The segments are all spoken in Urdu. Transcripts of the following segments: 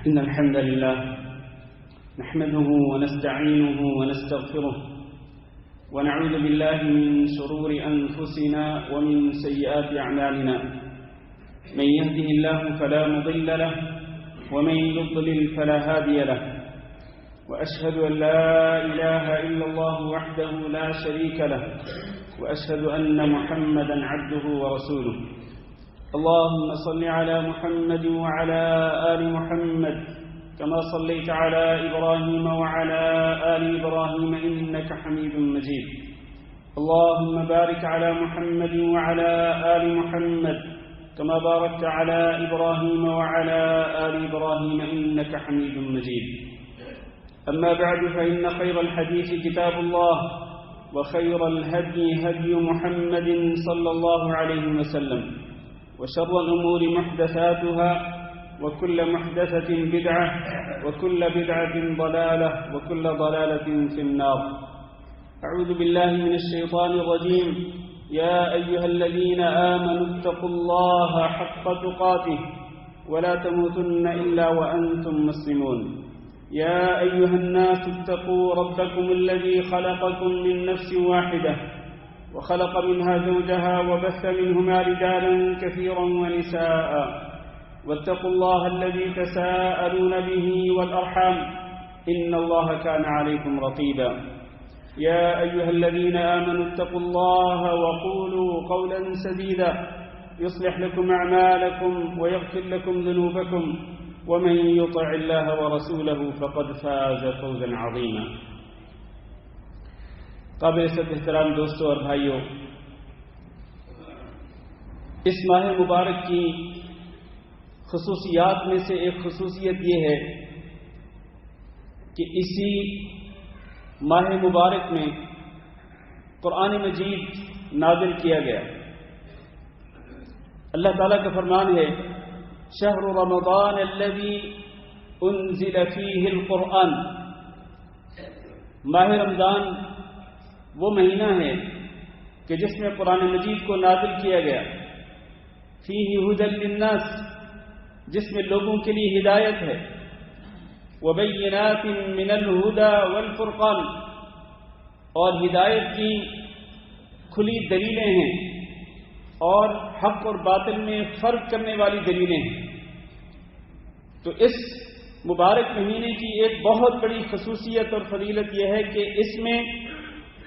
إن الحمد لله نحمده ونستعينه ونستغفره ونعوذ بالله من شرور أنفسنا ومن سيئات أعمالنا. من يهده الله فلا مضل له ومن يضلل فلا هادي له، وأشهد أن لا إله إلا الله وحده لا شريك له، وأشهد أن محمدا عبده ورسوله. اللهم صل على محمد وعلى آل محمد كما صليت على إبراهيم وعلى آل إبراهيم إنك حميد مجيد. اللهم بارك على محمد وعلى آل محمد كما باركت على إبراهيم وعلى آل إبراهيم إنك حميد مجيد. أما بعد، فإن خير الحديث كتاب الله، وخير الهدي هدي محمد صلى الله عليه وسلم، وشر الأمور محدثاتها، وكل محدثة بدعة، وكل بدعة ضلالة، وكل ضلالة في النار. أعوذ بالله من الشيطان الرجيم. يا أيها الذين آمنوا اتقوا الله حق تقاته ولا تموتن إلا وأنتم مسلمون. يا أيها الناس اتقوا ربكم الذي خلقكم من نفس واحدة وخلق منها زوجها وبث منهما رجالا كثيرا ونساء، واتقوا الله الذي تساءلون به والأرحام إن الله كان عليكم رقيبا. يا أيها الذين آمنوا اتقوا الله وقولوا قولا سديدا يصلح لكم أعمالكم ويغفر لكم ذنوبكم، ومن يطع الله ورسوله فقد فاز فوزا عظيما. قابل عزت احترام دوستوں اور بھائیوں، اس ماہ مبارک کی خصوصیات میں سے ایک خصوصیت یہ ہے کہ اسی ماہ مبارک میں قرآن مجید نازل کیا گیا. اللہ تعالیٰ کا فرمان ہے، شہر رمضان الذی انزل فیہ القرآن. ماہ رمضان وہ مہینہ ہے کہ جس میں قرآن مجید کو نازل کیا گیا. فیہ ھدی للناس، جس میں لوگوں کے لیے ہدایت ہے. وبینات من الھدی والفرقان، اور ہدایت کی کھلی دلیلیں ہیں اور حق اور باطل میں فرق کرنے والی دلیلیں ہیں. تو اس مبارک مہینے کی ایک بہت بڑی خصوصیت اور فضیلت یہ ہے کہ اس میں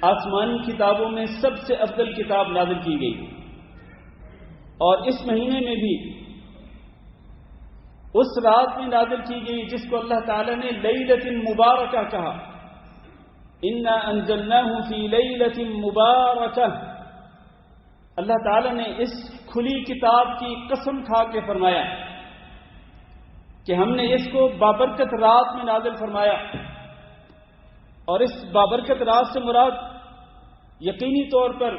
آسمانی کتابوں میں سب سے افضل کتاب نازل کی گئی، اور اس مہینے میں بھی اس رات میں نازل کی گئی جس کو اللہ تعالی نے لیلۃ مبارکہ کہا. انا انزلناہ فی لیلۃ مبارکہ. اللہ تعالی نے اس کھلی کتاب کی قسم کھا کے فرمایا کہ ہم نے اس کو بابرکت رات میں نازل فرمایا. اور اس بابرکت رات سے مراد یقینی طور پر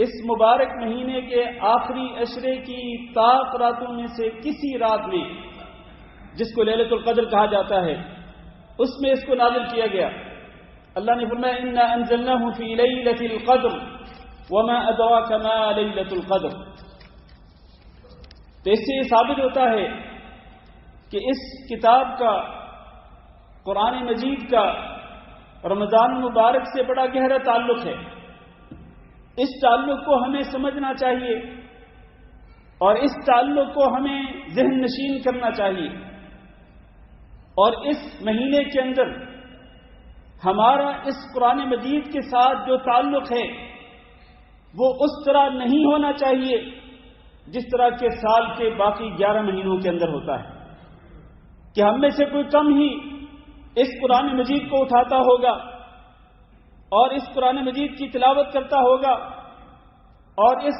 اس مبارک مہینے کے آخری عشرے کی طاق راتوں میں سے کسی رات میں، جس کو لیلۃ القدر کہا جاتا ہے، اس میں اس کو نازل کیا گیا. اللہ نے فرمایا انا انزلناہ فی لیلۃ القدر وما ادراک ما لیلۃ القدر. تو اس سے یہ ثابت ہوتا ہے کہ اس کتاب کا، قرآن مجید کا، رمضان مبارک سے بڑا گہرا تعلق ہے. اس تعلق کو ہمیں سمجھنا چاہیے اور اس تعلق کو ہمیں ذہن نشین کرنا چاہیے. اور اس مہینے کے اندر ہمارا اس قرآن مجید کے ساتھ جو تعلق ہے وہ اس طرح نہیں ہونا چاہیے جس طرح کے سال کے باقی 11 مہینوں کے اندر ہوتا ہے، کہ ہم میں سے کوئی کم ہی اس قرآن مجید کو اٹھاتا ہوگا اور اس قرآن مجید کی تلاوت کرتا ہوگا اور اس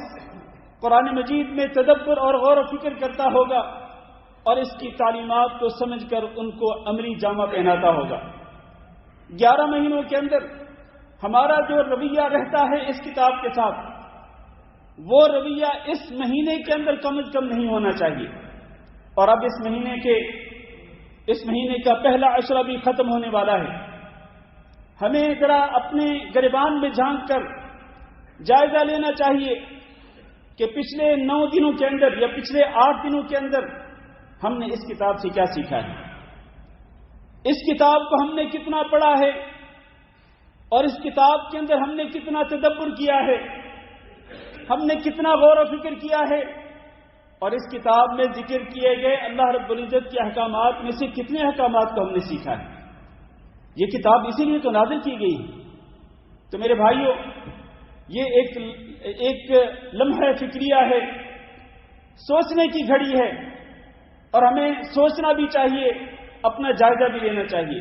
قرآن مجید میں تدبر اور غور و فکر کرتا ہوگا اور اس کی تعلیمات کو سمجھ کر ان کو عملی جامہ پہناتا ہوگا. 11 مہینوں کے اندر ہمارا جو رویہ رہتا ہے اس کتاب کے ساتھ، وہ رویہ اس مہینے کے اندر کم از کم نہیں ہونا چاہیے. اور اب اس مہینے کا پہلا عشرہ بھی ختم ہونے والا ہے. ہمیں ذرا اپنے گریبان میں جھانک کر جائزہ لینا چاہیے کہ پچھلے 9 دنوں کے اندر یا پچھلے 8 دنوں کے اندر ہم نے اس کتاب سے کیا سیکھا ہے، اس کتاب کو ہم نے کتنا پڑھا ہے، اور اس کتاب کے اندر ہم نے کتنا تدبر کیا ہے، ہم نے کتنا غور و فکر کیا ہے، اور اس کتاب میں ذکر کیے گئے اللہ رب العزت کے احکامات میں سے کتنے احکامات کو ہم نے سیکھا ہے۔ یہ کتاب اسی لیے تو نازل کی گئی ہے۔ تو میرے بھائیوں، یہ ایک لمحہ فکریہ ہے، سوچنے کی گھڑی ہے، اور ہمیں سوچنا بھی چاہیے، اپنا جائزہ بھی لینا چاہیے۔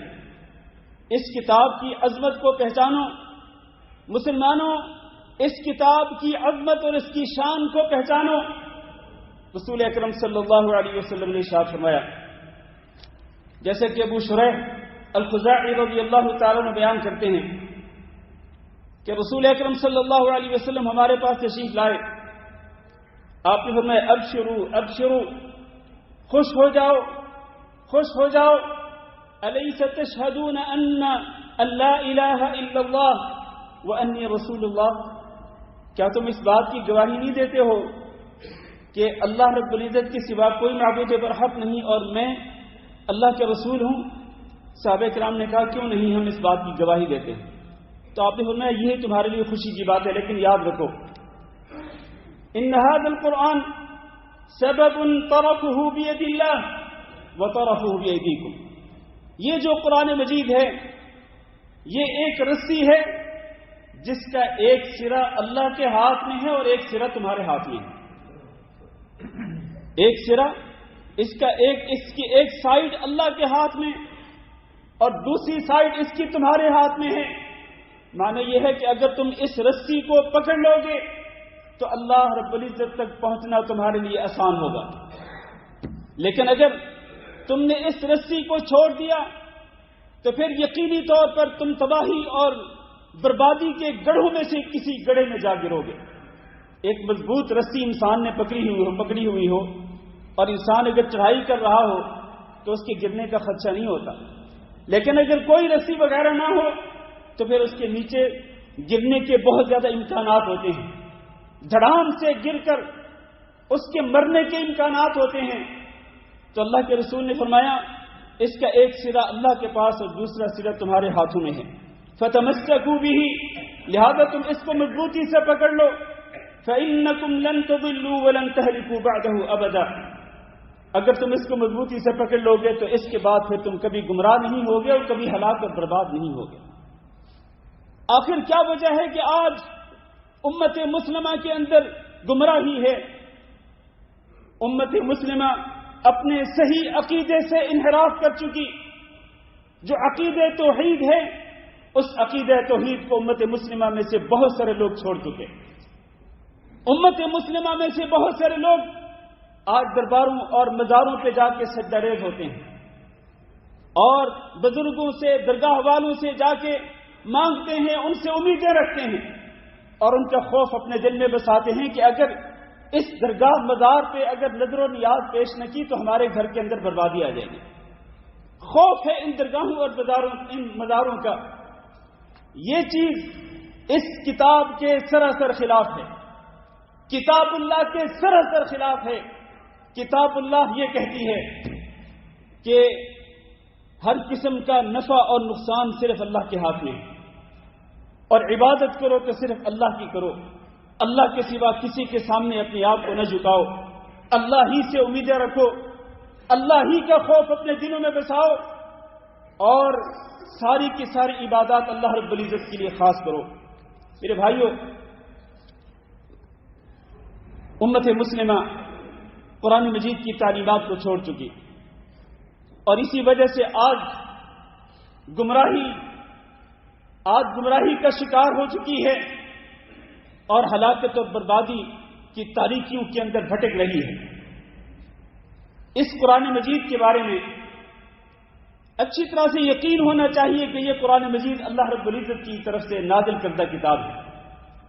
اس کتاب کی عظمت کو پہچانو مسلمانوں، اس کتاب کی عظمت اور اس کی شان کو پہچانو۔ رسول اکرم صلی اللہ علیہ وسلم نے ارشاد فرمایا، جیسے کہ ابو شریح الخزاعی رضی اللہ تعالیٰ عنہ بیان کرتے ہیں کہ رسول اکرم صلی اللہ علیہ وسلم ہمارے پاس تشریف لائے، آپ نے فرمایا ابشروا ابشروا، خوش ہو جاؤ خوش ہو جاؤ، الیس تشہدون ان لا الہ الا اللہ وانی رسول اللہ، کیا تم اس بات کی گواہی نہیں دیتے ہو کہ اللہ رب العزت کے سوا کوئی معبود برحق نہیں اور میں اللہ کے رسول ہوں؟ صحابہ کرام نے کہا کیوں نہیں ہم اس بات کی گواہی دیتے ہیں؟ تو آپ نے فرمایا یہ تمہارے لیے خوشی کی بات ہے، لیکن یاد رکھو ان هذا القرآن سبب طرفه بید اللہ وطرفه بأیدیکم، یہ جو قرآن مجید ہے یہ ایک رسی ہے جس کا ایک سرا اللہ کے ہاتھ میں ہے اور ایک سرا تمہارے ہاتھ میں ہے۔ ایک سرا اس کی ایک سائیڈ اللہ کے ہاتھ میں اور دوسری سائیڈ اس کی تمہارے ہاتھ میں ہے۔ معنی یہ ہے کہ اگر تم اس رسی کو پکڑ لو گے تو اللہ رب العزت تک پہنچنا تمہارے لیے آسان ہوگا، لیکن اگر تم نے اس رسی کو چھوڑ دیا تو پھر یقینی طور پر تم تباہی اور بربادی کے گڑھوں میں سے کسی گڑھے میں جا گرو گے۔ ایک مضبوط رسی انسان نے پکڑی ہوئی ہو اور انسان اگر چڑھائی کر رہا ہو تو اس کے گرنے کا خدشہ نہیں ہوتا، لیکن اگر کوئی رسی وغیرہ نہ ہو تو پھر اس کے نیچے گرنے کے بہت زیادہ امکانات ہوتے ہیں، دھڑام سے گر کر اس کے مرنے کے امکانات ہوتے ہیں۔ تو اللہ کے رسول نے فرمایا اس کا ایک سرا اللہ کے پاس اور دوسرا سرا تمہارے ہاتھوں میں ہے، فتمسکوا بہ، لہذا تم اس کو مضبوطی سے پکڑ لو، فإنکم لن تضلوا ولن تهلكوا بعده ابدا، اگر تم اس کو مضبوطی سے پکڑ لو گے تو اس کے بعد پھر تم کبھی گمراہ نہیں ہوگے اور کبھی ہلاک اور برباد نہیں ہوگے۔ آخر کیا وجہ ہے کہ آج امت مسلمہ کے اندر گمراہی ہے؟ امت مسلمہ اپنے صحیح عقیدے سے انحراف کر چکی۔ جو عقیدہ توحید ہے اس عقیدہ توحید کو امت مسلمہ میں سے بہت سارے لوگ چھوڑ چکے۔ امت مسلمہ میں سے بہت سارے لوگ آج درباروں اور مزاروں پہ جا کے سجدہ ریز ہوتے ہیں اور بزرگوں سے درگاہ والوں سے جا کے مانگتے ہیں، ان سے امیدیں رکھتے ہیں اور ان کا خوف اپنے دل میں بساتے ہیں کہ اگر اس درگاہ مزار پہ اگر نظر و نیاز پیش نہ کی تو ہمارے گھر کے اندر بربادی آ جائے گی۔ خوف ہے ان درگاہوں اور ان مزاروں کا۔ یہ چیز اس کتاب کے سراسر خلاف ہے، کتاب اللہ کے سراسر خلاف ہے۔ کتاب اللہ یہ کہتی ہے کہ ہر قسم کا نفع اور نقصان صرف اللہ کے ہاتھ میں ہے، اور عبادت کرو تو صرف اللہ کی کرو، اللہ کے سوا کسی کے سامنے اپنے آپ کو نہ جھکاؤ، اللہ ہی سے امیدیں رکھو، اللہ ہی کا خوف اپنے دلوں میں بساؤ، اور ساری کی ساری عبادات اللہ رب العزت کے لیے خاص کرو۔ میرے بھائیوں، امت مسلمہ قرآن مجید کی تعلیمات کو چھوڑ چکی اور اسی وجہ سے آج گمراہی کا شکار ہو چکی ہے اور ہلاکت اور بربادی کی تاریکیوں کے اندر بھٹک رہی ہے۔ اس قرآن مجید کے بارے میں اچھی طرح سے یقین ہونا چاہیے کہ یہ قرآن مجید اللہ رب العزت کی طرف سے نازل کردہ کتاب ہے۔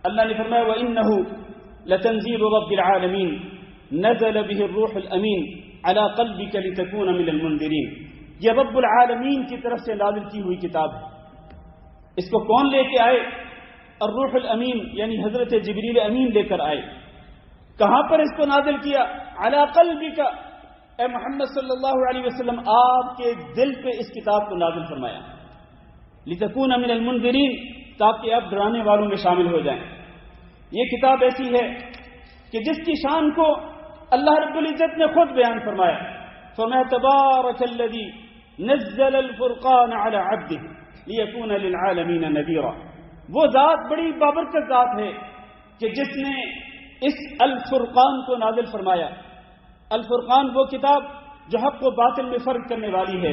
اللہ نے فرمایا وَإِنَّهُ لَتَنزِيلُ رَبِّ الْعَالَمِينَ نَزَلَ بِهِ الرُّوحُ الْأَمِينُ عَلَى قَلْبِكَ لِتَكُونَ مِنَ الْمُنذِرِينَ، یہ رب العالمین کی طرف سے نازل کی ہوئی کتاب ہے۔ اس کو کون لے کے آئے؟ الروح الامین، یعنی حضرت جبریل امین لے کر آئے۔ کہاں پر اس کو نازل کیا؟ علی قلبک، اے محمد صلی اللہ علیہ وسلم آپ کے دل پہ اس کتاب کو نازل فرمایا، لتکون من المنذرین، تاکہ آپ ڈرانے والوں میں شامل ہو جائیں۔ یہ کتاب ایسی ہے کہ جس کی شان کو اللہ رب العزت نے خود بیان فرمایا، فرمایا تبارک الذی نزل الفرقان علی عبدہ لیکون للعالمین نذیرا۔ وہ ذات بڑی بابرکت ذات ہے کہ جس نے اس الفرقان کو نازل فرمایا۔ الفرقان وہ کتاب جو حق و باطل میں فرق کرنے والی ہے،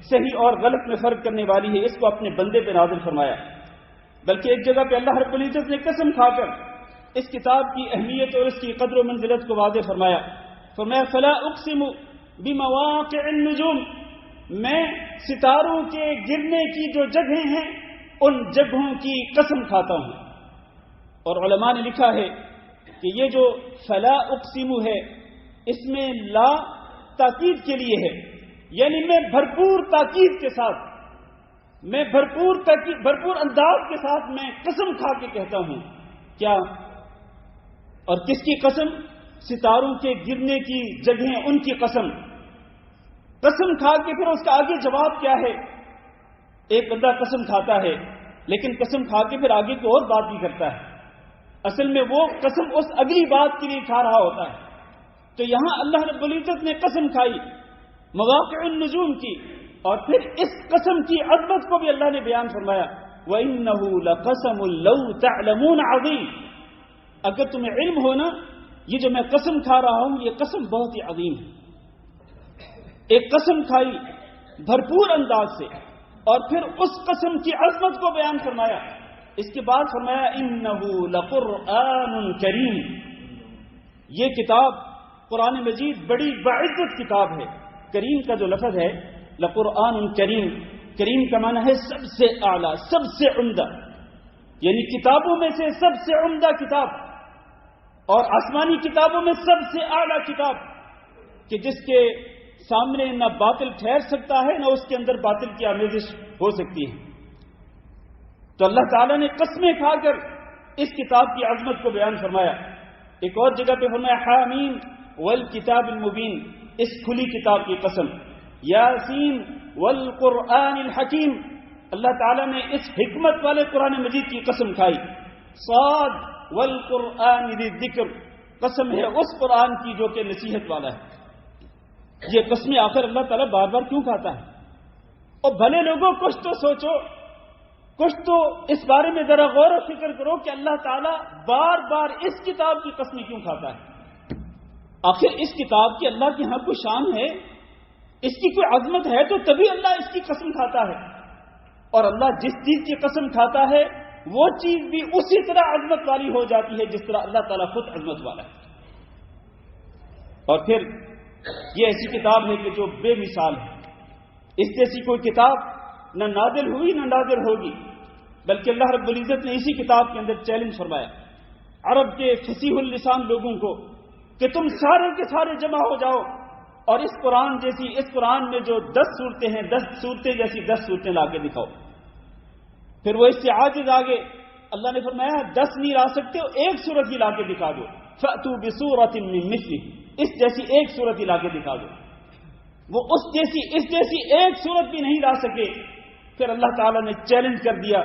صحیح اور غلط میں فرق کرنے والی ہے، اس کو اپنے بندے پہ نازل فرمایا۔ بلکہ ایک جگہ پہ اللہ رب العزت نے قسم کھا کر اس کتاب کی اہمیت اور اس کی قدر و منزلت کو واضح فرمایا، فرمایا فلا اقسم بمواقع النجوم، میں ستاروں کے گرنے کی جو جگہیں ہیں ان جگہوں کی قسم کھاتا ہوں۔ اور علماء نے لکھا ہے کہ یہ جو فلا اقسم ہے اس میں لا تاکید کے لیے ہے، یعنی میں بھرپور تاکید کے ساتھ، میں بھرپور انداز کے ساتھ میں قسم کھا کے کہتا ہوں۔ کیا اور کس کی قسم؟ ستاروں کے گرنے کی جگہیں، ان کی قسم کھا کے پھر اس کا آگے جواب کیا ہے؟ ایک بندہ قسم کھاتا ہے لیکن قسم کھا کے پھر آگے کو اور بات بھی کرتا ہے، اصل میں وہ قسم اس اگلی بات کے لیے کھا رہا ہوتا ہے۔ تو یہاں اللہ رب العزت نے قسم کھائی مواقع النجوم کی، اور پھر اس قسم کی عظمت کو بھی اللہ نے بیان فرمایا، وَإِنَّهُ لَقَسَمٌ لَوْ تَعْلَمُونَ عَظِيمٌ، اگر تمہیں علم ہونا یہ جو میں قسم کھا رہا ہوں یہ قسم بہت ہی عظیم ہے۔ ایک قسم کھائی بھرپور انداز سے، اور پھر اس قسم کی عظمت کو بیان فرمایا۔ اس کے بعد فرمایا إِنَّهُ لَقُرْآنٌ كَرِيمٌ، یہ کتاب قرآن مجید بڑی باعزت کتاب ہے۔ کریم کا جو لفظ ہے لقرآن کریم، کریم کا معنی ہے سب سے اعلیٰ، سب سے عمدہ، یعنی کتابوں میں سے سب سے عمدہ کتاب، اور آسمانی کتابوں میں سب سے اعلیٰ کتاب، کہ جس کے سامنے نہ باطل ٹھہر سکتا ہے نہ اس کے اندر باطل کی آمیزش ہو سکتی ہے۔ تو اللہ تعالیٰ نے قسمیں کھا کر اس کتاب کی عظمت کو بیان فرمایا۔ ایک اور جگہ پہ فرمایا حامیم والکتاب المبین، اس کھلی کتاب کی قسم، یاسین والقرآن الحکیم، اللہ تعالیٰ نے اس حکمت والے قرآن مجید کی قسم کھائی۔ صاد والقرآن ذی الذکر، قسم ہے اس قرآن کی جو کہ نصیحت والا ہے۔ یہ قسمیں آخر اللہ تعالیٰ بار بار کیوں کھاتا ہے؟ اور بھلے لوگوں کچھ تو سوچو، کچھ تو اس بارے میں ذرا غور و فکر کرو کہ اللہ تعالیٰ بار بار اس کتاب کی قسمیں کیوں کھاتا ہے؟ آخر اس کتاب کی اللہ کے ہاں کوئی شان ہے، اس کی کوئی عظمت ہے تو تبھی اللہ اس کی قسم کھاتا ہے۔ اور اللہ جس چیز کی قسم کھاتا ہے وہ چیز بھی اسی طرح عظمت والی ہو جاتی ہے جس طرح اللہ تعالیٰ خود عظمت والا ہے۔ اور پھر یہ ایسی کتاب ہے کہ جو بے مثال ہے، اس جیسی کوئی کتاب نہ نازل ہوئی نہ نازل ہوگی، بلکہ اللہ رب العزت نے اسی کتاب کے اندر چیلنج فرمایا عرب کے فصیح اللسان لوگوں کو کہ تم سارے کے سارے جمع ہو جاؤ اور اس قرآن میں جو 10 صورتیں ہیں، 10 صورتیں جیسی 10 صورتیں لا کے دکھاؤ۔ پھر وہ اس سے عاجز آگے، اللہ نے فرمایا 10 نہیں لا سکتے ہو، ایک صورت ہی لا کے دکھا دو، فَأْتُوا بِصُورَةٍ مِّن مِّثْلِهِ، اس جیسی ایک صورت ہی لا کے دکھا دو۔ وہ اس جیسی ایک صورت بھی نہیں لا سکے۔ پھر اللہ تعالیٰ نے چیلنج کر دیا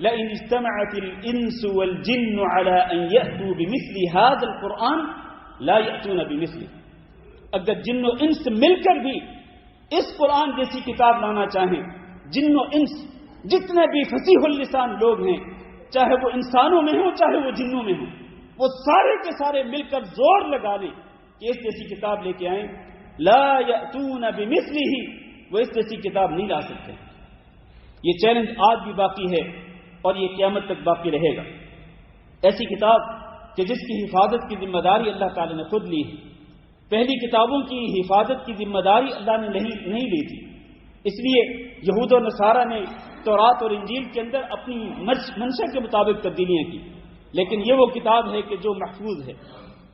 لَئِنِ اجْتَمَعَتِ الْإِنسُ وَالْجِنُّ عَلَىٰ أَن يَأْتُوا بِمِثْلِ هَٰذَا الْقُرْآنِ لَا يَأْتُونَ بِمِثْلِهِ، اگر جن و انس مل کر بھی اس قرآن جیسی کتاب لانا چاہیں، جن و انس جتنے بھی فصیح اللسان لوگ ہیں، چاہے وہ انسانوں میں ہوں چاہے وہ جنوں میں ہوں، وہ سارے کے سارے مل کر زور لگا لیں کہ اس جیسی کتاب لے کے آئیں، لا یأتون بمثلہ، وہ اس جیسی کتاب نہیں لا سکتے۔ یہ چیلنج آج بھی باقی ہے اور یہ قیامت تک باقی رہے گا۔ ایسی کتاب کہ جس کی حفاظت کی ذمہ داری اللہ تعالی نے خود لی ہے۔ پہلی کتابوں کی حفاظت کی ذمہ داری اللہ نے نہیں لی تھی، اس لیے یہود و نصارہ نے تورات اور انجیل کے اندر اپنی منشا کے مطابق تبدیلیاں کی، لیکن یہ وہ کتاب ہے کہ جو محفوظ ہے،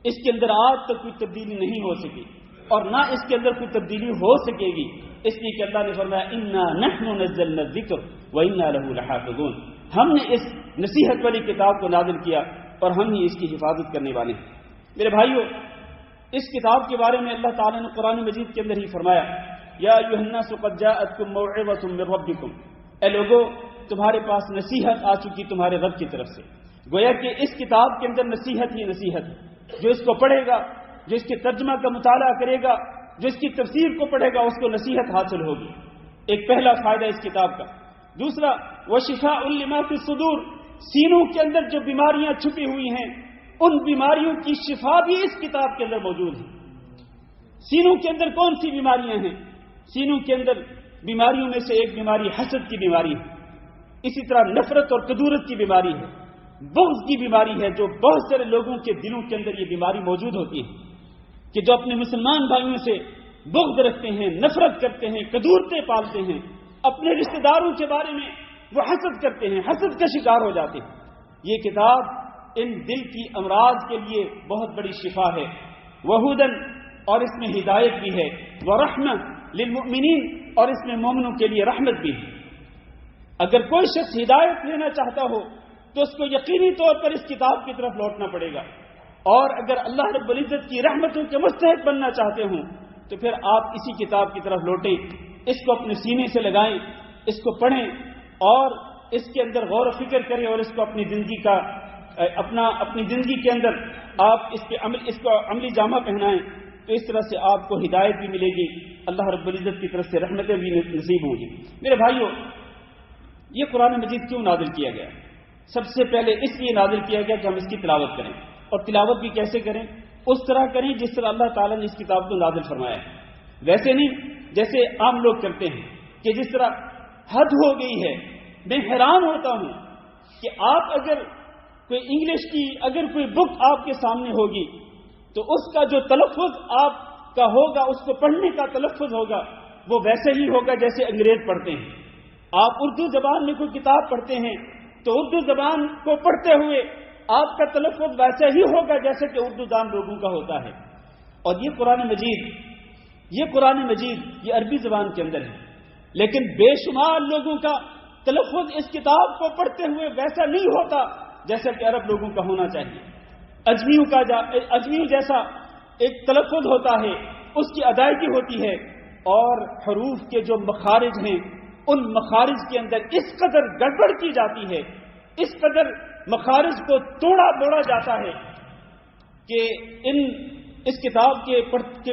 اس کے اندر آج تک کوئی تبدیلی نہیں ہو سکی اور نہ اس کے اندر کوئی تبدیلی ہو سکے گی، اس لیے کہ اللہ نے فرمایا انا نحن نزلنا الذکر وانا له لحافظون، ہم نے اس نصیحت والی کتاب کو نازل کیا اور ہم ہی اس کی حفاظت کرنے والے ہیں۔ میرے بھائیو، اس کتاب کے بارے میں اللہ تعالیٰ نے قرآن مجید کے اندر ہی فرمایا، یا ایھا الناس قد جاءتکم موعظۃ من ربکم، اے لوگو تمہارے پاس نصیحت آ چکی تمہارے رب کی طرف سے۔ گویا کہ اس کتاب کے اندر نصیحت ہی نصیحت ہے۔ جو اس کو پڑھے گا، جو اس کے ترجمہ کا مطالعہ کرے گا، جو اس کی تفسیر کو پڑھے گا، اس کو نصیحت حاصل ہوگی۔ ایک پہلا فائدہ اس کتاب کا۔ دوسرا، وشفاء لما فی الصدور، سینوں کے اندر جو بیماریاں چھپی ہوئی ہیں ان بیماریوں کی شفا بھی اس کتاب کے اندر موجود ہے۔ سینوں کے اندر کون سی بیماریاں ہیں؟ سینوں کے اندر بیماریوں میں سے ایک بیماری حسد کی بیماری ہے، اسی طرح نفرت اور کدورت کی بیماری ہے، بغض کی بیماری ہے، جو بہت سارے لوگوں کے دلوں کے اندر یہ بیماری موجود ہوتی ہے کہ جو اپنے مسلمان بھائیوں سے بغض رکھتے ہیں، نفرت کرتے ہیں، کدورتیں پالتے ہیں، اپنے رشتہ داروں کے بارے میں وہ حسد کرتے ہیں، حسد کا شکار ہو جاتے ہیں۔ یہ کتاب ان دل کی امراض کے لیے بہت بڑی شفا ہے، وہدن، اور اس میں ہدایت بھی ہے، ورحمۃ للمؤمنین، اور اس میں مومنوں کے لیے رحمت بھی ہے۔ اگر کوئی شخص ہدایت لینا چاہتا ہو تو اس کو یقینی طور پر اس کتاب کی طرف لوٹنا پڑے گا، اور اگر اللہ رب العزت کی رحمتوں کے مستحق بننا چاہتے ہوں تو پھر آپ اسی کتاب کی طرف لوٹیں، اس کو اپنے سینے سے لگائیں، اس کو پڑھیں اور اس کے اندر غور و فکر کریں، اور اس کو اپنی زندگی کے اندر آپ اس کو عملی جامہ پہنائیں، تو اس طرح سے آپ کو ہدایت بھی ملے گی، اللہ رب العزت کی طرف سے رحمتیں بھی نصیب ہوں گی۔ میرے بھائیو، یہ قرآن مجید کیوں نازل کیا گیا؟ سب سے پہلے اس لیے نازل کیا گیا کہ ہم اس کی تلاوت کریں، اور تلاوت بھی کیسے کریں؟ اس طرح کریں جس طرح اللہ تعالیٰ نے اس کتاب کو نازل فرمایا ہے، ویسے نہیں جیسے عام لوگ کرتے ہیں کہ جس طرح حد ہو گئی ہے۔ میں حیران ہوتا ہوں کہ آپ اگر کوئی انگلش کی اگر کوئی بک آپ کے سامنے ہوگی تو اس کا جو تلفظ آپ کا ہوگا، اس کو پڑھنے کا تلفظ ہوگا، وہ ویسے ہی ہوگا جیسے انگریز پڑھتے ہیں۔ آپ اردو زبان میں کوئی کتاب پڑھتے ہیں تو اردو زبان کو پڑھتے ہوئے آپ کا تلفظ ویسے ہی ہوگا جیسے کہ اردو دان لوگوں کا ہوتا ہے۔ اور یہ قرآن مجید یہ عربی زبان کے اندر ہے، لیکن بے شمار لوگوں کا تلفظ اس کتاب کو پڑھتے ہوئے ویسا نہیں ہوتا جیسا کہ عرب لوگوں کا ہونا چاہیے۔ اجمیوں جیسا ایک تلفظ ہوتا ہے، اس کی ادائیگی ہوتی ہے، اور حروف کے جو مخارج ہیں ان مخارج کے اندر اس قدر گڑبڑ کی جاتی ہے، اس قدر مخارج کو توڑا موڑا جاتا ہے کہ اس کتاب کے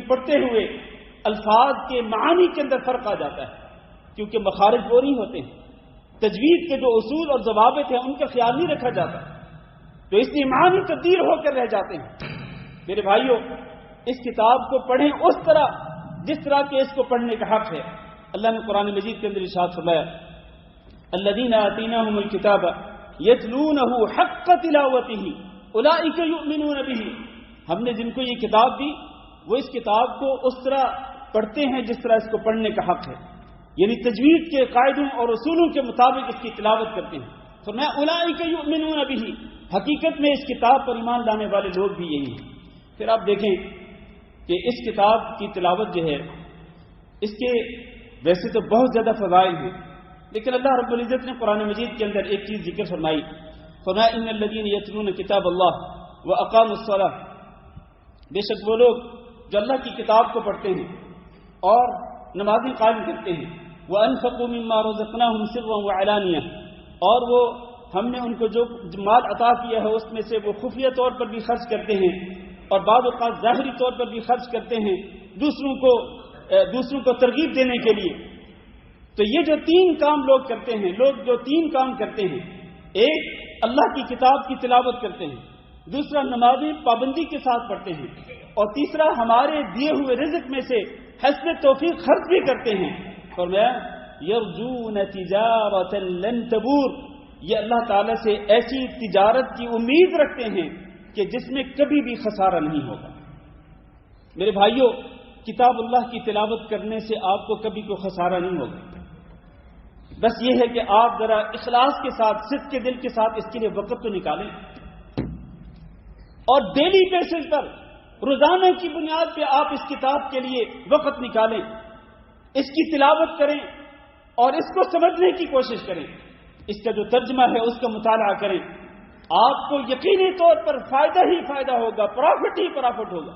پڑھتے ہوئے الفاظ کے معانی کے اندر فرق آ جاتا ہے، کیونکہ مخارج وہ نہیں ہوتے ہیں، تجوید کے جو اصول اور ضوابط ہیں ان کا خیال نہیں رکھا جاتا، تو اس لیے معانی تبدیل ہو کر رہ جاتے ہیں۔ میرے بھائیوں، اس کتاب کو پڑھیں اس طرح جس طرح کہ اس کو پڑھنے کا حق ہے۔ اللہ نے قرآن مجید کے اندر ارشاد فرمایا، الذین آتیناہم الکتاب یتلونہ حق تلاوتہ اولئک یؤمنون بہ، ہم نے جن کو یہ کتاب دی وہ اس کتاب کو اس طرح پڑھتے ہیں جس طرح اس کو پڑھنے کا حق ہے، یعنی تجوید کے قاعدوں اور اصولوں کے مطابق اس کی تلاوت کرتے ہیں۔ فرمایا اولئک یؤمنون بہ، حقیقت میں اس کتاب پر ایمان لانے والے لوگ بھی یہی ہیں۔ پھر آپ دیکھیں کہ اس کتاب کی تلاوت جو ہے، اس کے ویسے تو بہت زیادہ فضائل ہیں، لیکن اللہ رب العزت نے قرآن مجید کے اندر ایک چیز ذکر فرمائی، فرمایا ان الذین یتلون کتاب اللہ واقاموا الصلاۃ، بے شک وہ لوگ جو اللہ کی کتاب کو پڑھتے ہیں اور نمازیں قائم کرتے ہیں، وانفقوا مما رزقناہم سرا وعلانیہ، اور وہ ہم نے ان کو جو مال عطا کیا ہے اس میں سے وہ خفیہ طور پر بھی خرچ کرتے ہیں اور بعض اوقات ظاہری طور پر بھی خرچ کرتے ہیں دوسروں کو ترغیب دینے کے لیے۔ تو یہ جو تین کام لوگ کرتے ہیں، ایک اللہ کی کتاب کی تلاوت کرتے ہیں، دوسرا نمازیں پابندی کے ساتھ پڑھتے ہیں، اور تیسرا ہمارے دیے ہوئے رزق میں سے حسب توفیق خرچ بھی کرتے ہیں۔ فرمایا یرجون تجارۃ لن تبور، یہ اللہ تعالیٰ سے ایسی تجارت کی امید رکھتے ہیں کہ جس میں کبھی بھی خسارہ نہیں ہوگا۔ میرے بھائیوں، کتاب اللہ کی تلاوت کرنے سے آپ کو کبھی کوئی خسارہ نہیں ہوگا، بس یہ ہے کہ آپ ذرا اخلاص کے ساتھ، صدق کے دل کے ساتھ اس کے لیے وقت تو نکالیں، اور ڈیلی بیسس پر، روزانہ کی بنیاد پہ آپ اس کتاب کے لیے وقت نکالیں، اس کی تلاوت کریں اور اس کو سمجھنے کی کوشش کریں، اس کا جو ترجمہ ہے اس کا مطالعہ کریں، آپ کو یقینی طور پر فائدہ ہی فائدہ ہوگا، پرافٹ ہی پرافٹ ہوگا۔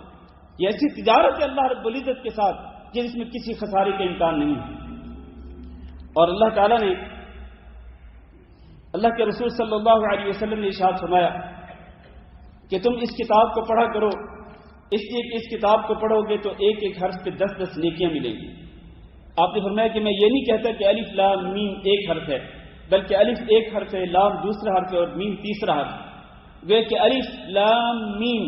یہ ایسی تجارت ہے اللہ رب العزت کے ساتھ کہ جس میں کسی خسارے کا امکان نہیں ہے۔ اور اللہ تعالیٰ نے، اللہ کے رسول صلی اللہ علیہ وسلم نے ارشاد فرمایا کہ تم اس کتاب کو پڑھا کرو، اس لیے کہ اس کتاب کو پڑھو گے تو ایک ایک حرف پہ 10 نیکیاں ملیں گی۔ آپ نے فرمایا کہ میں یہ نہیں کہتا کہ الف لام میم ایک حرف ہے، بلکہ الف ایک حرف ہے، لام دوسرا حرف ہے اور میم تیسرا حرف ہے۔ وہ کہ الف لام میم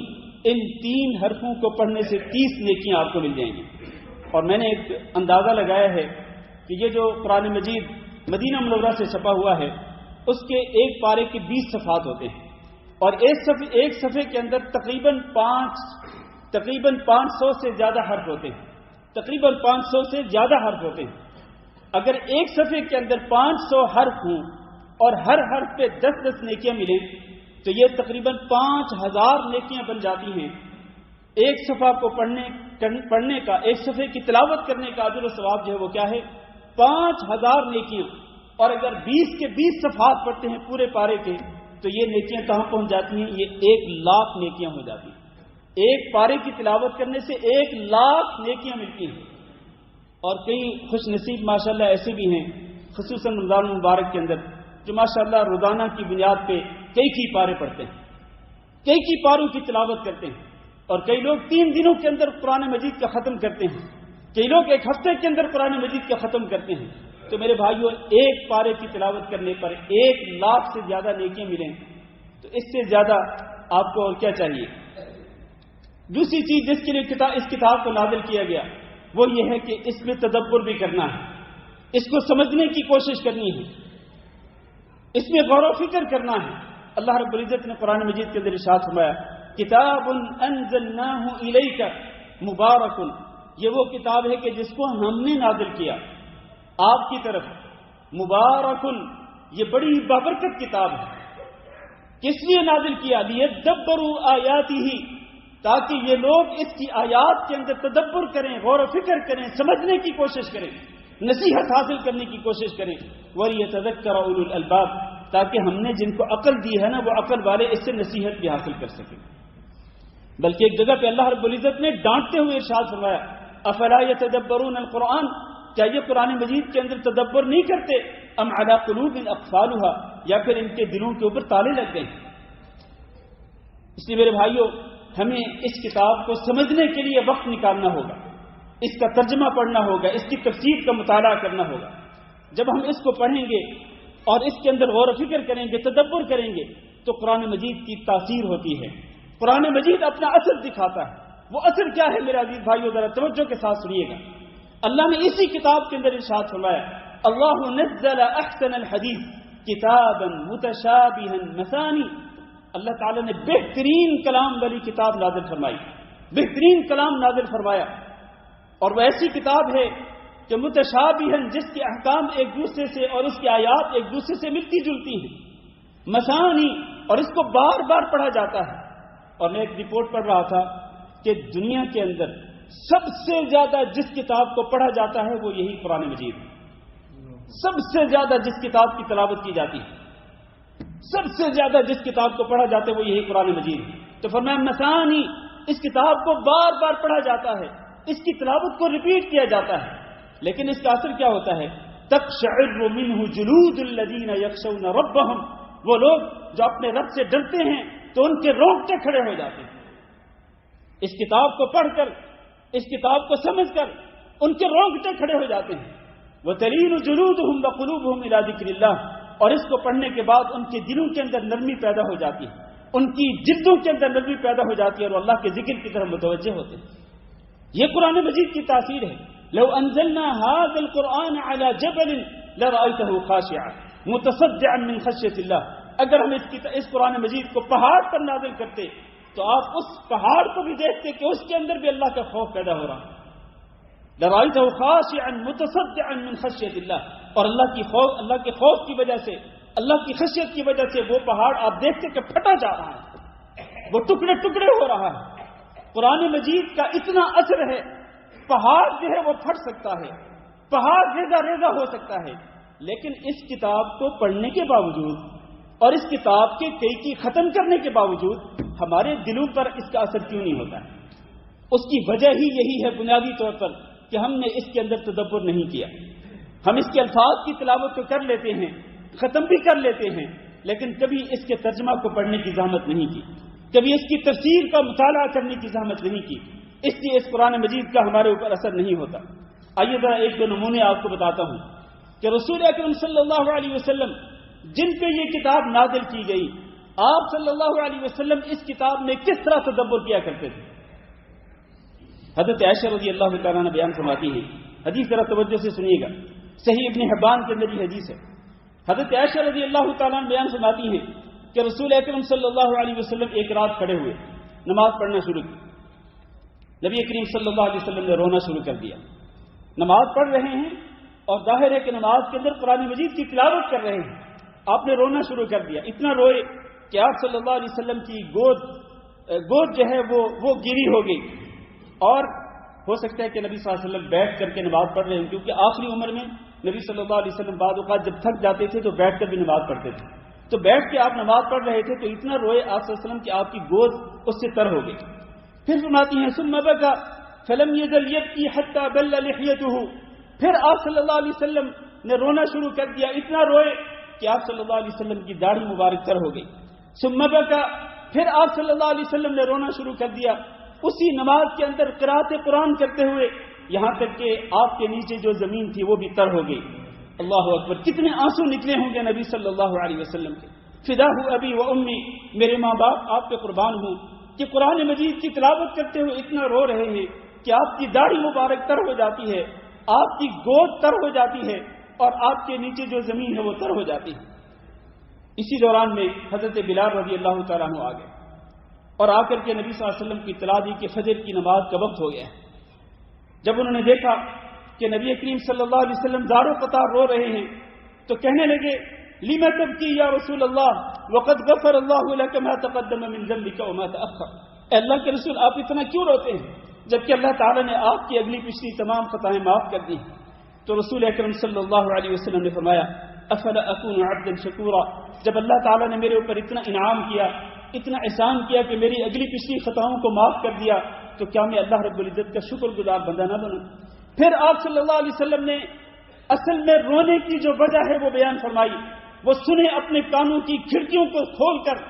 ان 3 حرفوں کو پڑھنے سے 30 نیکیاں آپ کو مل جائیں گی۔ اور میں نے ایک اندازہ لگایا ہے کہ یہ جو قرآن مجید مدینہ منورہ سے چھپا ہوا ہے اس کے ایک پارے کے 20 صفحات ہوتے ہیں، اور ایک صفحے کے اندر تقریباً 500 سے زیادہ حرف ہوتے ہیں، تقریباً 500 سے زیادہ حرف ہوتے ہیں۔ اگر ایک صفحے کے اندر 500 حرف ہوں اور ہر حرف پہ 10 نیکیاں ملیں تو یہ تقریباً 5000 نیکیاں بن جاتی ہیں۔ ایک صفحہ کو پڑھنے کا، ایک صفحے کی تلاوت کرنے کا اجر و ثواب جو ہے وہ کیا ہے؟ 5000 نیکیاں۔ اور اگر 20 کے 20 صفحات پڑھتے ہیں پورے پارے کے تو یہ نیکیاں کہاں پہنچ جاتی ہیں؟ یہ 1,00,000 نیکیاں ہو جاتی ہیں۔ ایک پارے کی تلاوت کرنے سے 1,00,000 نیکیاں ملتی ہیں۔ اور کئی خوش نصیب ماشاءاللہ ایسے بھی ہیں، خصوصاً رمضان المبارک کے اندر، جو ماشاءاللہ روزانہ کی بنیاد پہ کئی پارے پڑھتے ہیں، کئی پاروں کی تلاوت کرتے ہیں، اور کئی لوگ 3 دنوں کے اندر قرآن مجید کا ختم کرتے ہیں، کئی لوگ 1 ہفتے کے اندر قرآن مجید کا ختم کرتے ہیں۔ تو میرے بھائیوں، ایک پارے کی تلاوت کرنے پر 1,00,000 سے زیادہ نیکیاں ملیں تو اس سے زیادہ آپ کو اور کیا چاہیے؟ دوسری چیز جس کے لیے اس کتاب کو نازل کیا گیا وہ یہ ہے کہ اس میں تدبر بھی کرنا ہے، اس کو سمجھنے کی کوشش کرنی ہے، اس میں غور و فکر کرنا ہے۔ اللہ رب العزت نے قرآن مجید کے اندر ارشاد فرمایا کتاب انزلناہ الیک مبارک، یہ وہ کتاب ہے کہ جس کو ہم نے نازل کیا آپ کی طرف، مبارک، یہ بڑی بابرکت کتاب ہے۔ کس لیے نازل کیا؟ لیدبروا آیاتہ، تاکہ یہ لوگ اس کی آیات کے اندر تدبر کریں، غور و فکر کریں، سمجھنے کی کوشش کریں، نصیحت حاصل کرنے کی کوشش کریں، وَلِيَتَذَكَّرَ أُولُو الْأَلْبَابِ، تاکہ ہم نے جن کو عقل دی ہے نا وہ عقل والے اس سے نصیحت بھی حاصل کر سکیں۔ بلکہ ایک جگہ پہ اللہ رب العزت نے ڈانٹتے ہوئے ارشاد فرمایا افلا يتدبرون القرآن، کیا یہ قرآن مجید کے اندر تدبر نہیں کرتے؟ ام علی قلوب اقفالها، یا پھر ان کے دلوں کے اوپر تالے لگ گئے۔ اس لیے میرے بھائیوں، ہمیں اس کتاب کو سمجھنے کے لیے وقت نکالنا ہوگا، اس کا ترجمہ پڑھنا ہوگا، اس کی تفسیر کا مطالعہ کرنا ہوگا۔ جب ہم اس کو پڑھیں گے اور اس کے اندر غور و فکر کریں گے، تدبر کریں گے، تو قرآن مجید کی تاثیر ہوتی ہے، قرآن مجید اپنا اثر دکھاتا ہے۔ وہ اثر کیا ہے میرے عزیز بھائیو؟ ذرا توجہ کے ساتھ سنیے گا۔ اللہ نے اسی کتاب کے اندر ارشاد فرمایا اللہ نزل احسن الحدیث کتابا متشابہا مثانی، اللہ تعالیٰ نے بہترین کلام والی کتاب نازل فرمائی، بہترین کلام نازل فرمایا، اور وہ ایسی کتاب ہے کہ متشابہا، جس کے احکام ایک دوسرے سے اور اس کی آیات ایک دوسرے سے ملتی جلتی ہیں، مثانی، اور اس کو بار بار پڑھا جاتا ہے۔ اور میں ایک رپورٹ پڑھ رہا تھا کہ دنیا کے اندر سب سے زیادہ جس کتاب کو پڑھا جاتا ہے وہ یہی قرآن مجید ہے، سب سے زیادہ جس کتاب کی تلاوت کی جاتی ہے، سب سے زیادہ جس کتاب کو پڑھا جاتا ہے وہ یہی قرآن مجید ہے۔ تو فرمایا مثانی، اس کتاب کو بار بار پڑھا جاتا ہے، اس کی تلاوت کو ریپیٹ کیا جاتا ہے، لیکن اس کا اثر کیا ہوتا ہے؟ تقشعر منہ جلود الذین یخشون ربہم، وہ لوگ جو اپنے رب سے ڈرتے ہیں تو ان کے رونگٹے کھڑے ہو جاتے ہیں۔ اس کتاب کو پڑھ کر، اس کتاب کو سمجھ کر ان کے رونگٹے کھڑے ہو جاتے ہیں۔ وَتَلِينُ جُلُودُهُمْ وَقُلُوبُهُمْ إِلَىٰ ذِكْرِ اللَّهِ، اور اس کو پڑھنے کے بعد ان کے دلوں کے اندر نرمی پیدا ہو جاتی ہے، ان کی جلدوں کے اندر نرمی پیدا ہو جاتی ہے اور اللہ کے ذکر کی طرف متوجہ ہوتے ہیں۔ یہ قرآن مجید کی تاثیر ہے۔ لو انزلنا هذا القرآن على جبل لرأيته خاشعا متصدعا من خشية الله، اگر ہم اس قرآن مجید کو پہاڑ پر نازل کرتے تو آپ اس پہاڑ کو بھی دیکھتے کہ اس کے اندر بھی اللہ کا خوف پیدا ہو رہا ہے۔ لرأيته خاشعا متصدعا من خشية الله، اور اللہ کے خوف کی وجہ سے، اللہ کی خشیت کی وجہ سے وہ پہاڑ آپ دیکھتے کہ پھٹا جا رہا ہے، وہ ٹکڑے ٹکڑے ہو رہا ہے۔ قرآن مجید کا اتنا اثر ہے، پہاڑ جو ہے وہ پھٹ سکتا ہے، پہاڑ ریزہ ریزہ ہو سکتا ہے، لیکن اس کتاب کو پڑھنے کے باوجود اور اس کتاب کے کئی ختم کرنے کے باوجود ہمارے دلوں پر اس کا اثر کیوں نہیں ہوتا ہے؟ اس کی وجہ ہی یہی ہے بنیادی طور پر کہ ہم نے اس کے اندر تدبر نہیں کیا. ہم اس کے الفاظ کی تلاوت تو کر لیتے ہیں، ختم بھی کر لیتے ہیں، لیکن کبھی اس کے ترجمہ کو پڑھنے کی زحمت نہیں کی، کبھی اس کی تفسیر کا مطالعہ کرنے کی زحمت نہیں کی. اس لیے اس قرآن مجید کا ہمارے اوپر اثر نہیں ہوتا. آئیے ذرا ایک دو نمونے آپ کو بتاتا ہوں کہ رسول اکرم صلی اللہ علیہ وسلم جن پہ یہ کتاب نازل کی گئی، آپ صلی اللہ علیہ وسلم اس کتاب میں کس طرح تدبر کیا کرتے تھے. حضرت عائشہ رضی اللہ تعالیٰ عنہ بیان فرماتی ہیں، حدیث ذرا توجہ سے سنیے گا، صحیح ابن حبان کے اندر یہ حدیث ہے. حضرت عائشہ رضی اللہ تعالیٰ عنہ بیان فرماتی ہیں کہ رسول اکرم صلی اللہ علیہ وسلم ایک رات کھڑے ہوئے، نماز پڑھنا شروع کی. نبی کریم صلی اللہ علیہ وسلم نے رونا شروع کر دیا. نماز پڑھ رہے ہیں اور ظاہر ہے کہ نماز کے اندر قرآن مجید کی تلاوت کر رہے ہیں، آپ نے رونا شروع کر دیا. اتنا روئے کہ آپ صلی اللہ علیہ وسلم کی گود جو ہے وہ گیری ہو گئی. اور ہو سکتا ہے کہ نبی صلی اللہ علیہ وسلم بیٹھ کر کے نماز پڑھ رہے ہیں، کیونکہ آخری عمر میں نبی صلی اللہ علیہ وسلم بعض اوقات جب تھک جاتے تھے تو بیٹھ کر بھی نماز پڑھتے تھے. تو بیٹھ کے آپ نماز پڑھ رہے تھے تو اتنا روئے آپ صلی اللہ علیہ وسلم کہ آپ کی گود اس سے تر ہو گئی. پھر فرماتی ہیں ثم بكى فلم يزل يبكي حتى بل لحيته. پھر آپ صلی اللہ علیہ وسلم نے رونا شروع کر دیا، اتنا روئے کہ آپ صلی اللہ علیہ وسلم کی داڑھی مبارک تر ہو گئی. ثم بكى، پھر آپ صلی اللہ علیہ وسلم نے رونا شروع کر دیا اسی نماز کے اندر قرات قرآن کرتے ہوئے، یہاں تک کہ آپ کے نیچے جو زمین تھی وہ بھی تر ہو گئی. اللہ اکبر، کتنے آنسو نکلے ہوں گے نبی صلی اللہ علیہ وسلم کے. فداہ ابی و امی، میرے ماں باپ آپ پہ قربان ہوں کہ قرآن مجید کی تلاوت کرتے ہوئے اتنا رو رہے ہیں کہ آپ کی داڑھی مبارک تر ہو جاتی ہے، آپ کی گود تر ہو جاتی ہے اور آپ کے نیچے جو زمین ہے وہ تر ہو جاتی ہے. اسی دوران میں حضرت بلال رضی اللہ تعالیٰ عنہ آ گئے اور آ کر کے نبی صلی اللہ علیہ وسلم کی اطلاع دی کہ فجر کی نماز کا وقت ہو گیا ہے. جب انہوں نے دیکھا کہ نبی کریم صلی اللہ علیہ وسلم زار و قطار رو رہے ہیں تو کہنے لگے لِمَ تَبْكِي یا رسول اللہ وَقَدْ غَفَرَ اللَّهُ لَكَ مَا تَقَدَّمَ مِنْ ذَنبِكَ وَمَا تَأَخَّرَ. اے اللہ کے رسول، آپ اتنا کیوں روتے ہیں جبکہ اللہ تعالیٰ نے آپ کی اگلی پچھلی تمام خطائیں معاف کر دی. تو رسول اکرم صلی اللہ علیہ وسلم نے فرمایا افلا اکون عبدا شکورا. جب اللہ تعالیٰ نے میرے اوپر اتنا انعام کیا، اتنا احسان کیا کہ میری اگلی پچھلی خطاؤں کو معاف کر دیا، تو کیا میں اللہ رب العزت کا شکر گزار بندہ نہ بنوں. پھر آپ صلی اللہ علیہ وسلم نے اصل میں رونے کی جو وجہ ہے وہ بیان فرمائی. وہ سنیں اپنے کانوں کی کھڑکیوں کو کھول کر،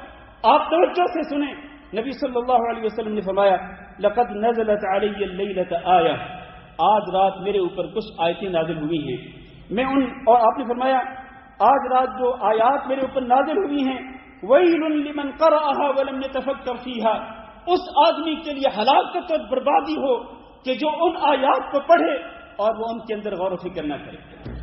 آپ توجہ سے سنیں. نبی صلی اللہ علیہ وسلم نے فرمایا لقد نزلت علی اللیلۃ آیہ، آج رات میرے اوپر کچھ آیتیں نازل ہوئی ہیں. اور آپ نے فرمایا آج رات جو آیات میرے اوپر نازل ہوئی ہیں ویل لمن قرأها ولم يتفکر فیہا، اس آدمی کے لیے ہلاکت اور بربادی ہو کہ جو ان آیات کو پڑھے اور وہ ان کے اندر غور و فکر نہ کرے.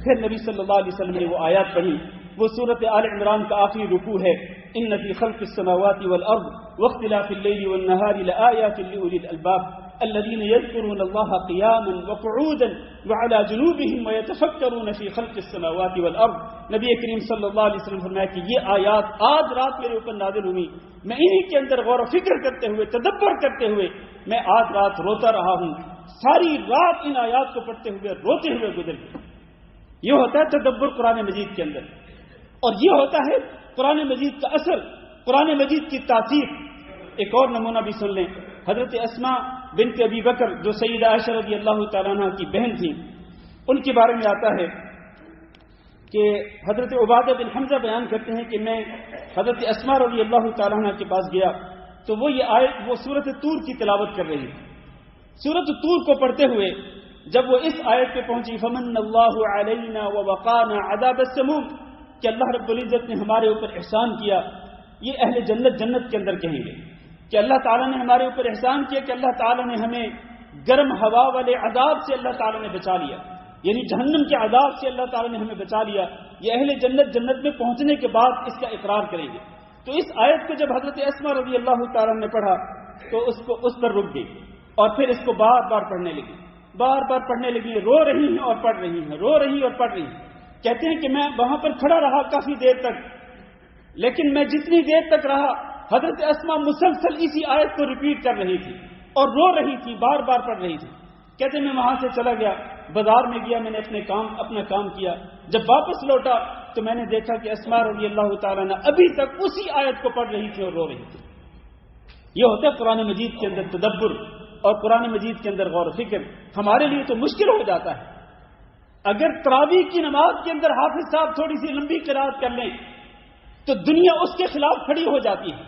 پھر نبی صلی اللہ علیہ وسلم نے وہ آیات پڑھی، وہ سورۃ آل عمران کا آخری رکوع ہے، ان فی خلق السماوات والارض واختلاف اللیل والنہار لآیات لأولی الالباب الذین یذکرون اللہ قیاما وقعودا وعلی جنوبہم ویتفکرون فی خلق السماوات والارض. نبی کریم صلی اللہ علیہ وسلم فرمایا کہ یہ آیات آج رات میرے اوپر نازل ہوئی، میں انہی کے اندر غور و فکر کرتے ہوئے، تدبر کرتے ہوئے میں آج رات روتا رہا ہوں. ساری رات ان آیات کو پڑھتے ہوئے روتے ہوئے گزر گئی. یہ ہوتا ہے تدبر قرآن مجید کے اندر، اور یہ ہوتا ہے قرآن مجید کا اثر، قرآن مجید کی تاثیر. ایک اور نمونہ بھی سن لیں. حضرت اسماء بنت ابی بکر جو سیدہ عائشہ رضی اللہ تعالیٰ عنہ کی بہن تھیں، ان کے بارے میں آتا ہے کہ حضرت عبادہ بن حمزہ بیان کرتے ہیں کہ میں حضرت اسماء رضی اللہ تعالیٰ عنہ کے پاس گیا تو وہ یہ آیت، وہ سورۃ طور کی تلاوت کر رہی تھی. سورۃ طور کو پڑھتے ہوئے جب وہ اس آیت پہ پہنچی فمن اللہ علینا ووقانا عذاب السموم، کہ اللہ رب العزت نے ہمارے اوپر احسان کیا. یہ اہل جنت جنت کے اندر کہیں گے کہ اللہ تعالیٰ نے ہمارے اوپر احسان کیا کہ اللہ تعالیٰ نے ہمیں گرم ہوا والے عذاب سے اللہ تعالیٰ نے بچا لیا، یعنی جہنم کے عذاب سے اللہ تعالیٰ نے ہمیں بچا لیا. یہ اہل جنت جنت میں پہنچنے کے بعد اس کا اقرار کریں گے. تو اس آیت کو جب حضرت اسماء رضی اللہ تعالیٰ نے پڑھا تو اس پر رک گئی اور پھر اس کو بار بار پڑھنے لگی، بار بار پڑھنے لگی. رو رہی ہیں اور پڑھ رہی ہیں، رو رہی اور پڑھ رہی ہیں. کہتے ہیں کہ میں وہاں پر کھڑا رہا کافی دیر تک، لیکن میں جتنی دیر تک رہا حضرت اسماء مسلسل اسی آیت کو ریپیٹ کر رہی تھی اور رو رہی تھی، بار بار پڑھ رہی تھی. کہتے ہیں میں وہاں سے چلا گیا، بازار میں گیا، میں نے اپنا کام کیا. جب واپس لوٹا تو میں نے دیکھا کہ اسماء رضی اللہ تعالیٰ نے ابھی تک اسی آیت کو پڑھ رہی تھی اور رو رہی تھی. یہ ہوتا ہے قرآن مجید کے اندر تدبر، اور قرآن مجید کے اندر غور و فکر ہمارے لیے تو مشکل ہو جاتا ہے۔ اگر تراویح کی نماز کے اندر حافظ صاحب تھوڑی سی لمبی قرات کر لیں تو دنیا اس کے خلاف کھڑی ہو جاتی ہے،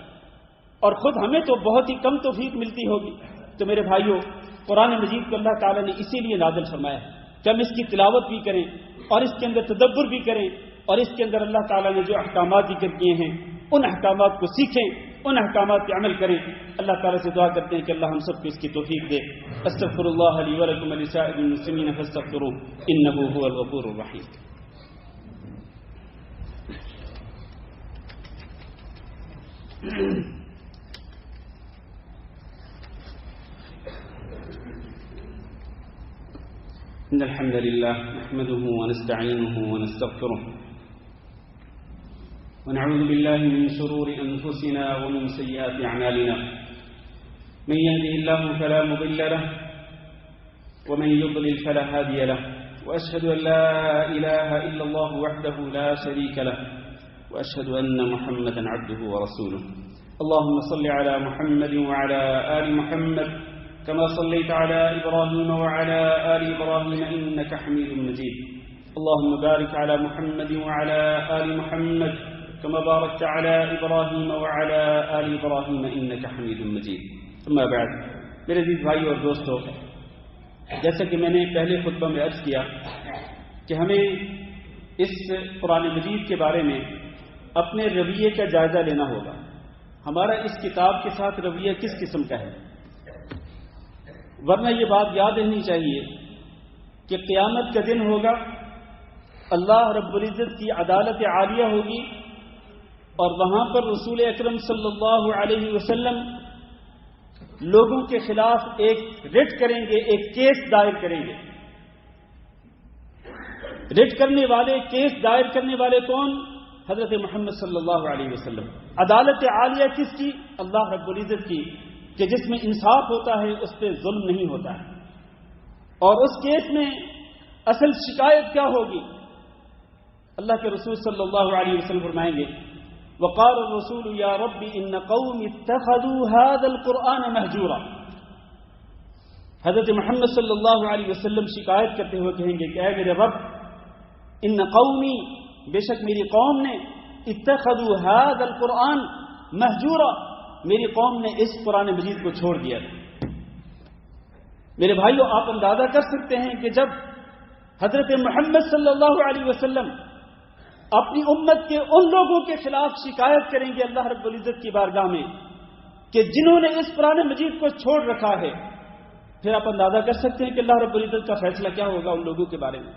اور خود ہمیں تو بہت ہی کم توفیق ملتی ہوگی۔ تو میرے بھائیوں، قرآن مجید کو اللہ تعالیٰ نے اسی لیے نازل فرمایا ہے کہ ہم اس کی تلاوت بھی کریں اور اس کے اندر تدبر بھی کریں، اور اس کے اندر اللہ تعالیٰ نے جو احکامات ذکر کیے ہیں ان احکامات کو سیکھیں، ان احکامات پہ عمل کریں۔ اللہ تعالیٰ سے دعا کرتے ہیں کہ اللہ ہم سب کو اس کی توفیق دے۔ استغفر اللہ لی ولکم ولسائر المسلمین فاستغفروہ انہ هو الغفور الرحیم۔ إن الحمد لله نحمده ونستعينه ونستغفره ونعوذ بالله من شرور أنفسنا ومن سيئات أعمالنا من يهده الله فلا مضل له ومن يضلل فلا هادي له وأشهد أن لا إله إلا الله وحده لا شريك له وأشهد أن محمدا عبده ورسوله اللهم صل على محمد وعلى آل محمد كما صليت على إبراهيم وعلى آل إبراهيم إنك حميد مجيد اللهم بارك على محمد وعلى آل محمد كما باركت على إبراهيم وعلى آل إبراهيم إنك حميد مجيد ثم بعد میرے عزیز بھائی اور دوستو، جیسا کہ میں نے پہلے خطبہ میں عرض کیا کہ ہمیں اس قرآن مجید کے بارے میں اپنے رویے کا جائزہ لینا ہوگا۔ ہمارا اس کتاب کے ساتھ رویہ کس قسم کا ہے؟ ورنہ یہ بات یاد رہنی چاہیے کہ قیامت کا دن ہوگا، اللہ رب العزت کی عدالت عالیہ ہوگی، اور وہاں پر رسول اکرم صلی اللہ علیہ وسلم لوگوں کے خلاف ایک رٹ کریں گے، ایک کیس دائر کریں گے۔ رٹ کرنے والے، کیس دائر کرنے والے کون؟ حضرت محمد صلی اللہ علیہ وسلم۔ عدالت عالیہ کس کی؟ اللہ رب العزت کی، کہ جس میں انصاف ہوتا ہے، اس پہ ظلم نہیں ہوتا ہے۔ اور اس کیس میں اصل شکایت کیا ہوگی؟ اللہ کے رسول صلی اللہ علیہ وسلم فرمائیں گے وقال الرسول یا رب ان قوم اتخذوا هذا القرآن مہجورا۔ حضرت محمد صلی اللہ علیہ وسلم شکایت کرتے ہوئے کہیں گے کہ اے میرے رب، ان قومی، بے شک میری قوم نے، اتخذوا هذا القرآن مہجورا، میری قوم نے اس قرآن مجید کو چھوڑ دیا۔ میرے بھائیو، آپ اندازہ کر سکتے ہیں کہ جب حضرت محمد صلی اللہ علیہ وسلم اپنی امت کے ان لوگوں کے خلاف شکایت کریں گے اللہ رب العزت کی بارگاہ میں کہ جنہوں نے اس قرآن مجید کو چھوڑ رکھا ہے، پھر آپ اندازہ کر سکتے ہیں کہ اللہ رب العزت کا فیصلہ کیا ہوگا ان لوگوں کے بارے میں۔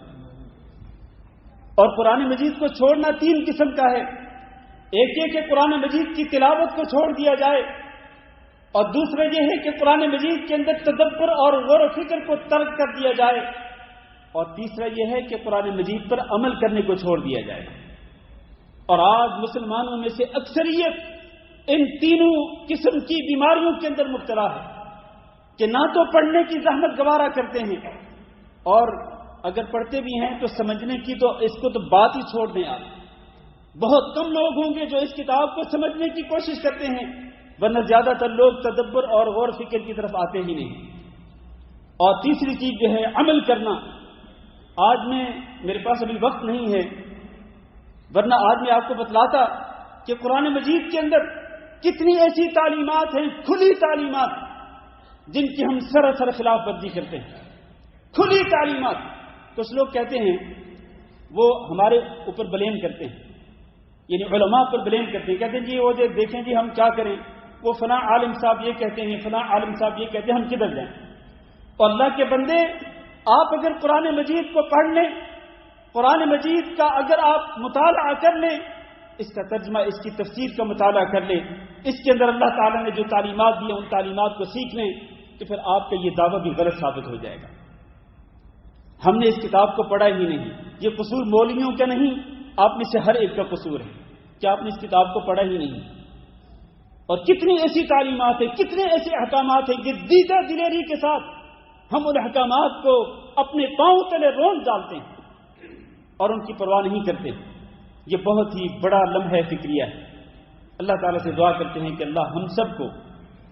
اور قرآن مجید کو چھوڑنا تین قسم کا ہے۔ ایک یہ کہ قرآن مجید کی تلاوت کو چھوڑ دیا جائے، اور دوسرا یہ ہے کہ قرآن مجید کے اندر تدبر اور غور و فکر کو ترک کر دیا جائے، اور تیسرا یہ ہے کہ قرآن مجید پر عمل کرنے کو چھوڑ دیا جائے۔ اور آج مسلمانوں میں سے اکثریت ان تینوں قسم کی بیماریوں کے اندر مبتلا ہے کہ نہ تو پڑھنے کی زحمت گوارا کرتے ہیں، اور اگر پڑھتے بھی ہیں تو سمجھنے کی تو اس کو تو بات ہی چھوڑ دیں۔ آپ بہت کم لوگ ہوں گے جو اس کتاب کو سمجھنے کی کوشش کرتے ہیں، ورنہ زیادہ تر لوگ تدبر اور غور فکر کی طرف آتے ہی نہیں۔ اور تیسری چیز جو ہے عمل کرنا۔ آج میرے پاس ابھی وقت نہیں ہے، ورنہ آج میں آپ کو بتلاتا کہ قرآن مجید کے اندر کتنی ایسی تعلیمات ہیں، کھلی تعلیمات، جن کی ہم سراسر خلاف ورزی کرتے ہیں۔ کھلی تعلیمات۔ کچھ لوگ کہتے ہیں، وہ ہمارے اوپر بلیم کرتے ہیں، یعنی علماء پر بلیم کرتے ہیں، کہتے ہیں جی وہ دیکھیں جی ہم کیا کریں، وہ فلاں عالم صاحب یہ کہتے ہیں، فلاں عالم صاحب یہ کہتے ہیں، ہم کدھر جائیں؟ اور اللہ کے بندے، آپ اگر قرآن مجید کو پڑھ لیں، قرآن مجید کا اگر آپ مطالعہ کر لیں، اس کا ترجمہ، اس کی تفسیر کا مطالعہ کر لیں، اس کے اندر اللہ تعالیٰ نے جو تعلیمات دی ہیں ان تعلیمات کو سیکھ لیں، تو پھر آپ کا یہ دعویٰ بھی غلط ثابت ہو جائے گا۔ ہم نے اس کتاب کو پڑھا ہی نہیں۔ یہ قصور مولویوں کا نہیں، آپ میں سے ہر ایک کا قصور ہے کہ آپ نے اس کتاب کو پڑھا ہی نہیں۔ اور کتنی ایسی تعلیمات ہیں، کتنے ایسے احکامات ہیں کہ دیدہ دلیری کے ساتھ ہم ان احکامات کو اپنے پاؤں تلے رونڈ ڈالتے ہیں اور ان کی پرواہ نہیں کرتے۔ یہ بہت ہی بڑا لمحہ فکریہ ہے۔ اللہ تعالیٰ سے دعا کرتے ہیں کہ اللہ ہم سب کو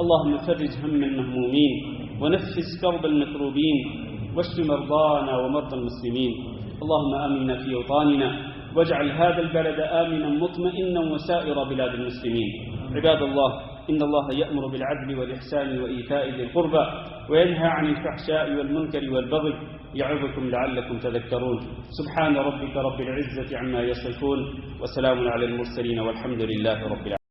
اللهم فرج هم المهمومين ونفس كرب المكروبين واشف مرضانا ومرضى المسلمين. اللهم آمنا في أوطاننا واجعل هذا البلد آمنا مطمئنا وسائر بلاد المسلمين. عباد الله، إن الله يأمر بالعدل والإحسان وإيتاء ذي القربى وينهى عن الفحشاء والمنكر والبغي يعظكم لعلكم تذكرون. سبحان ربك رب العزة عما يصفون وسلام على المرسلين والحمد لله رب العالمين.